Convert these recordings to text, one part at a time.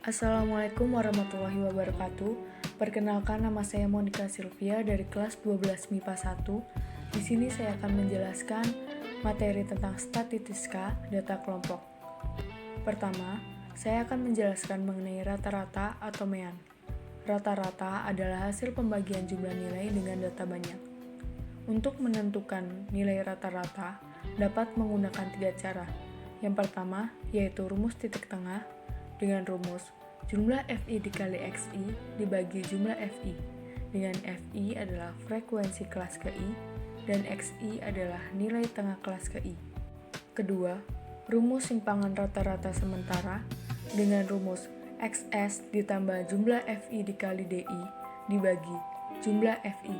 Assalamualaikum warahmatullahi wabarakatuh. Perkenalkan, nama saya Monica Sylvia dari kelas 12 MIPA 1. Di sini saya akan menjelaskan materi tentang statistika data kelompok. Pertama, saya akan menjelaskan mengenai rata-rata atau mean. Rata-rata adalah hasil pembagian jumlah nilai dengan data banyak. Untuk menentukan nilai rata-rata, dapat menggunakan 3 cara. Yang pertama, yaitu rumus titik tengah dengan rumus jumlah FI dikali XI dibagi jumlah FI, dengan FI adalah frekuensi kelas ke I dan XI adalah nilai tengah kelas ke I. Kedua, rumus simpangan rata-rata sementara dengan rumus XS ditambah jumlah FI dikali DI dibagi jumlah FI,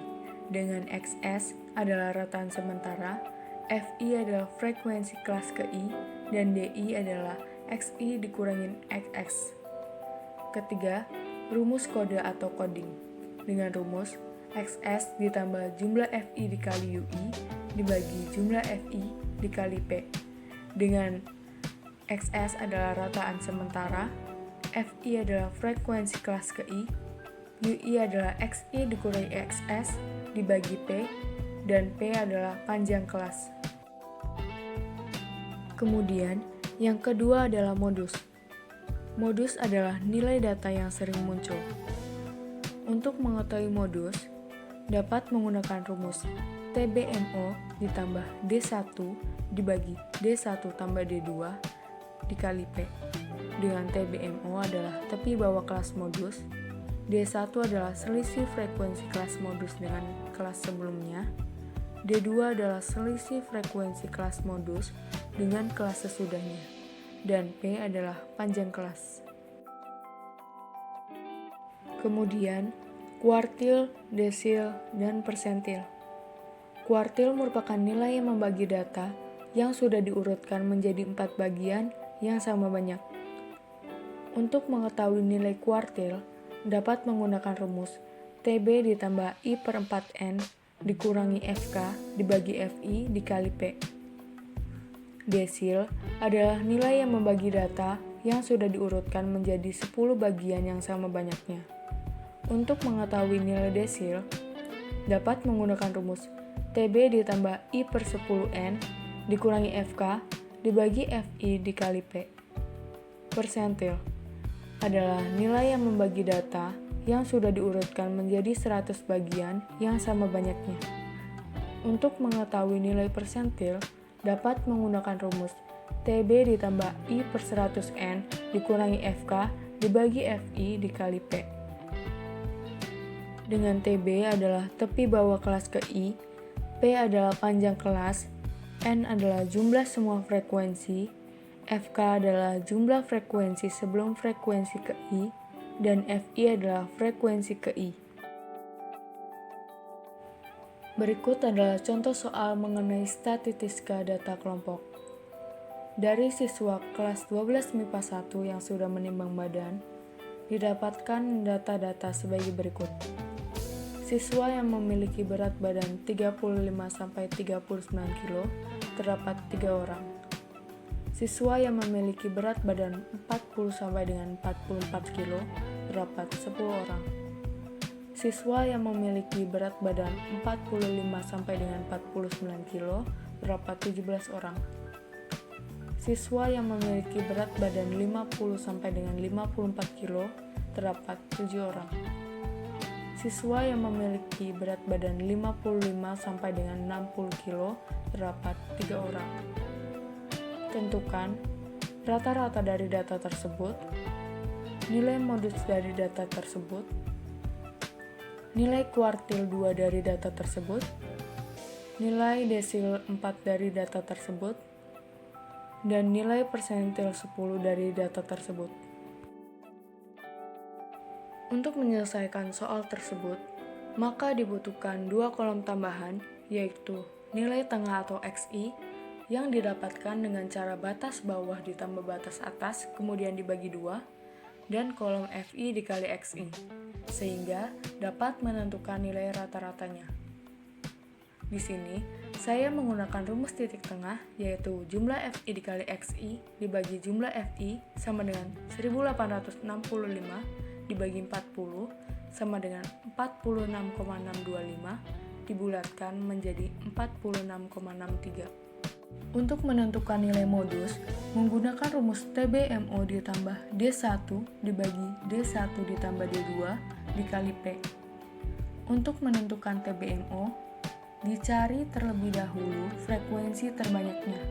dengan XS adalah rataan sementara, FI adalah frekuensi kelas ke I, dan DI adalah XI dikurangin XX. Ketiga, rumus kode atau coding. Dengan rumus XS ditambah jumlah FI dikali UI dibagi jumlah FI dikali P. Dengan XS adalah rataan sementara, FI adalah frekuensi kelas ke I, UI adalah XI dikurangi XS dibagi P, dan P adalah panjang kelas. Kemudian, yang kedua adalah modus. Modus adalah nilai data yang sering muncul. Untuk mengetahui modus, dapat menggunakan rumus TBMO ditambah D1 dibagi D1 tambah D2 dikali P. Dengan TBMO adalah tepi bawah kelas modus, D1 adalah selisih frekuensi kelas modus dengan kelas sebelumnya, D2 adalah selisih frekuensi kelas modus dengan kelas sesudahnya, dan P adalah panjang kelas. Kemudian, kuartil, desil, dan persentil. Kuartil merupakan nilai yang membagi data yang sudah diurutkan menjadi 4 bagian yang sama banyak. Untuk mengetahui nilai kuartil, dapat menggunakan rumus TB ditambah I per 4N dikurangi FK dibagi FI dikali P. Desil adalah nilai yang membagi data yang sudah diurutkan menjadi 10 bagian yang sama banyaknya. Untuk mengetahui nilai desil, dapat menggunakan rumus TB ditambah I per 10N dikurangi FK dibagi FI dikali P. Persentil adalah nilai yang membagi data yang sudah diurutkan menjadi 100 bagian yang sama banyaknya. Untuk mengetahui nilai persentil, dapat menggunakan rumus TB ditambah I per 100N dikurangi FK dibagi FI dikali P. Dengan TB adalah tepi bawah kelas ke I, P adalah panjang kelas, N adalah jumlah semua frekuensi, FK adalah jumlah frekuensi sebelum frekuensi ke I, dan FI adalah frekuensi ke I. Berikut adalah contoh soal mengenai statistika data kelompok. Dari siswa kelas 12 MIPA 1 yang sudah menimbang badan, didapatkan data-data sebagai berikut. Siswa yang memiliki berat badan 35-39 kg terdapat 3 orang. Siswa yang memiliki berat badan 40-44 kg terdapat 10 orang. Siswa yang memiliki berat badan 45-49 kg terdapat 17 orang. Siswa yang memiliki berat badan 50-54 kg terdapat 7 orang. Siswa yang memiliki berat badan 55-60 kg terdapat 3 orang. Tentukan rata-rata dari data tersebut, nilai modus dari data tersebut, nilai kuartil 2 dari data tersebut, nilai desil 4 dari data tersebut, dan nilai persentil 10 dari data tersebut. Untuk menyelesaikan soal tersebut, maka dibutuhkan 2 kolom tambahan, yaitu nilai tengah atau XI yang didapatkan dengan cara batas bawah ditambah batas atas kemudian dibagi 2, dan kolom FI dikali XI, sehingga dapat menentukan nilai rata-ratanya. Di sini, Saya menggunakan rumus titik tengah, yaitu jumlah FI dikali XI dibagi jumlah FI sama dengan 1865 dibagi 40 sama dengan 46,625 dibulatkan menjadi 46,63. Untuk menentukan nilai modus, menggunakan rumus TBMO ditambah D1 dibagi D1 ditambah D2 dikali P. Untuk menentukan TBMO, dicari terlebih dahulu frekuensi terbanyaknya.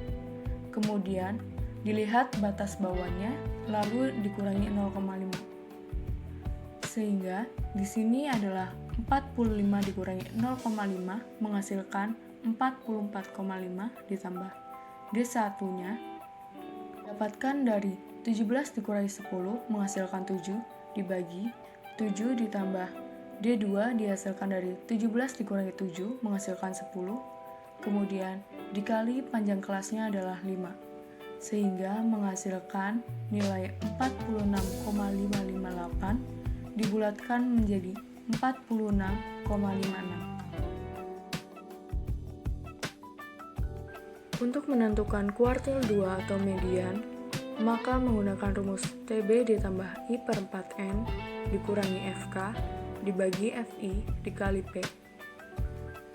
Kemudian, dilihat batas bawahnya, lalu dikurangi 0,5. Sehingga, di sini adalah 45 dikurangi 0,5 menghasilkan 44,5 ditambah D1-nya dapatkan dari 17 dikurangi 10 menghasilkan 7 dibagi 7 ditambah D2 dihasilkan dari 17 dikurangi 7 menghasilkan 10, kemudian dikali panjang kelasnya adalah 5, sehingga menghasilkan nilai 46,558 dibulatkan menjadi 46,56. Untuk menentukan kuartil 2 atau median, maka menggunakan rumus TB ditambah I per 4N dikurangi FK dibagi FI dikali P.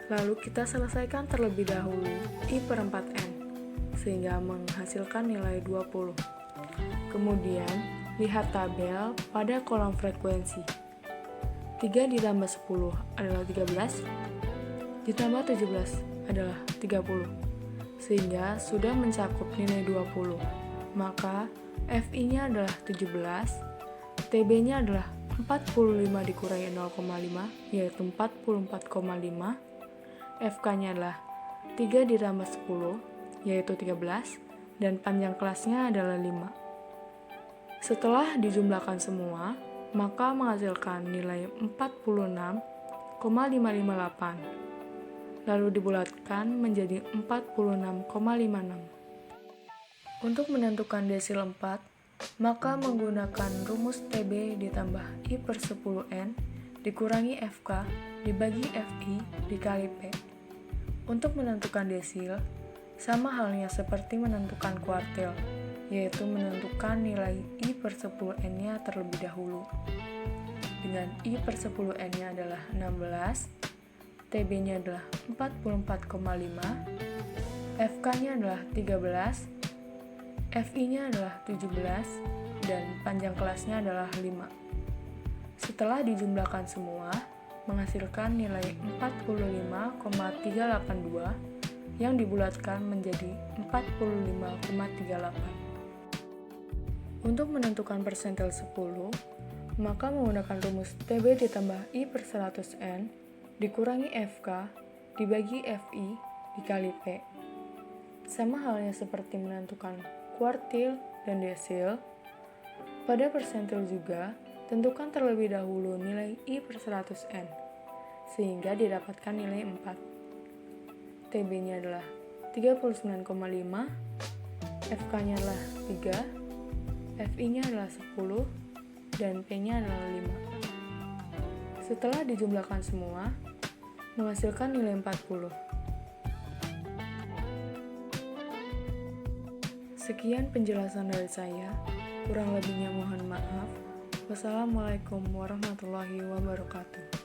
Lalu kita selesaikan terlebih dahulu I per 4N, sehingga menghasilkan nilai 20. Kemudian, lihat tabel pada kolom frekuensi. 3 ditambah 10 adalah 13, ditambah 17 adalah 30. Sehingga sudah mencakup nilai 20, maka FI-nya adalah 17, TB-nya adalah 45 dikurangi 0,5, yaitu 44,5, FK-nya adalah 3 ditambah 10, yaitu 13, dan panjang kelasnya adalah 5. Setelah dijumlahkan semua, maka menghasilkan nilai 46,558. Lalu dibulatkan menjadi 46,56. Untuk menentukan desil 4, maka menggunakan rumus TB ditambah I per 10N dikurangi FK dibagi FI dikali P. Untuk menentukan desil, sama halnya seperti menentukan kuartil, yaitu menentukan nilai I per 10N-nya terlebih dahulu. Dengan I per 10N-nya adalah 16, TB-nya adalah 44,5, FK-nya adalah 13, FI-nya adalah 17, dan panjang kelasnya adalah 5. Setelah dijumlahkan semua, menghasilkan nilai 45,382 yang dibulatkan menjadi 45,38. Untuk menentukan persentil 10, maka menggunakan rumus TB ditambah I per 100N dikurangi FK dibagi FI dikali P. Sama halnya seperti menentukan kuartil dan desil, pada persentil juga tentukan terlebih dahulu nilai I per 100N, sehingga didapatkan nilai 4. TB-nya adalah 39,5, FK-nya adalah 3, FI-nya adalah 10, dan P-nya adalah 5. Setelah dijumlahkan semua, menghasilkan nilai 40. Sekian penjelasan dari saya, kurang lebihnya mohon maaf. Wassalamualaikum warahmatullahi wabarakatuh.